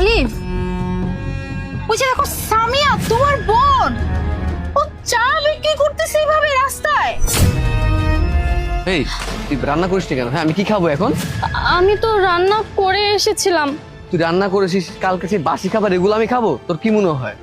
আলিফ, ওই যে দেখো সামিয়া তোমার বোন, ও চা বিক্রি করতেছে এইভাবে রাস্তায়। এই তুই রান্না করিস কেন? হ্যাঁ আমি কি খাবো এখন? আমি তো রান্না করে এসেছিলাম। তুই রান্না করেছিস, কালকে সেই বাসি খাবার এগুলো আমি খাবো? তোর কি মনে হয়?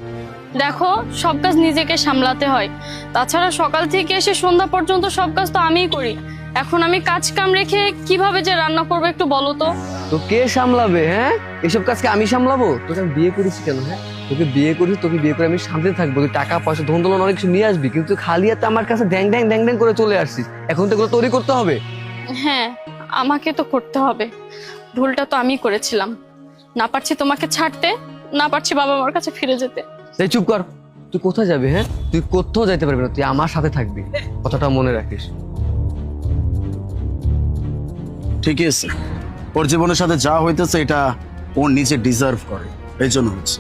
দেখো, সব কাজ নিজেকে সামলাতে হয়। তাছাড়া সকাল থেকে এসে সন্ধ্যা পর্যন্ত সব কাজ তো আমিই করি। এখন আমি কাজ কাম রেখে কিভাবে যে রান্না করবো একটু বলো তো। তো কে সামলাবে? হ্যাঁ এসব কাজকে আমি সামলাবো? তোকে আমি বিয়ে করেছি কেন? হ্যাঁ তোকে বিয়ে করি, তোকে বিয়ে করে আমি শান্তিতে থাকবো, তুই টাকা পয়সা ধন দৌলত অনেক কিছু নিয়ে আসবি, কিন্তু খালি হাতে আমার কাছে ড্যাং ড্যাং ড্যাং ড্যাং করে চলে আসছিস। এখন তো এগুলো তৈরি করতে হবে। হ্যাঁ, আমাকে তো করতে হবে। ভুলটা তো আমি করেছিলাম। না পারছি তোমাকে ছাড়তে, না পারছি বাবা মার কাছে ফিরে যেতে। এই চুপ কর, তুই কোথায় যাবি? হ্যাঁ তুই কোথাও যাইতে পারবি না, তুই আমার সাথে থাকবি, কথাটা মনে রাখিস। ঠিকই আছে, ওর জীবনের সাথে যা হইতেছে এটা ও নিজে ডিজার্ভ করে, এই জন্য হচ্ছে।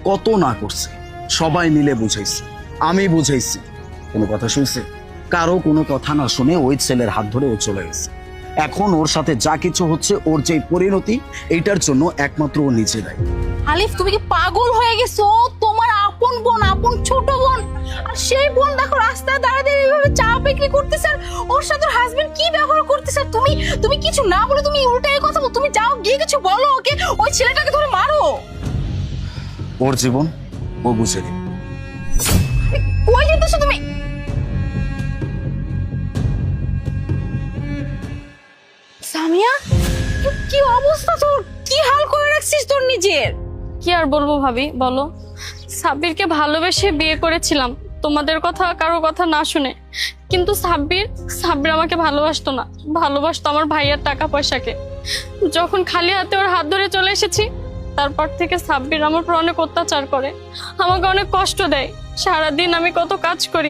কত না করছে, সবাই মিলে বুঝাইছে, আমি বুঝাইছি, কোনো কথা শুনছে? কারো কোনো কথা না শুনে ওই ছেলের হাত ধরে ও চলে গেছে। এখন ওর সাথে যা কিছু হচ্ছে, ওর যে পরিণতি, এইটার জন্য একমাত্র ও নিজে দায়ী। আলিফ, তুমি কি পাগল হয়ে গেছো? ও তোমার আপন বোন, আপন ছোট বোন, আর সেই বোন দেখো রাস্তায় দাঁড়িয়ে এইভাবে চা বিক্রি করতেছে, আর ওর সাথে হাজবেন্ড কি ব্যবহার করতেছে। তুমি তুমি কিছু না বলে তুমি উল্টে এই কথা বলো। তুমি যাও গিয়ে কিছু বলো ওকে, ওই ছেলেটাকে ধরে মারো। ওর জীবন ও বুঝে নেবে। কই যেতেছো তুমি? সামিয়া, কি অবস্থা তোর? কি হাল করে রাখছিস তোর নিজের? কি আর বলবো ভাবি, বলো। সাব্বিরকে ভালোবেসে বিয়ে করেছিলাম, তোমাদের কথা কারো কথা না শুনে। কিন্তু সাব্বির আমাকে ভালোবাসতো না, ভালোবাসতো আমার ভাইয়ার টাকা পয়সাকে। যখন খালি হাতে ওর হাত ধরে চলে এসেছি, তারপর থেকে সাব্বির আমার উপর অনেক অত্যাচার করে, আমাকে অনেক কষ্ট দেয়। সারাদিন আমি কত কাজ করি,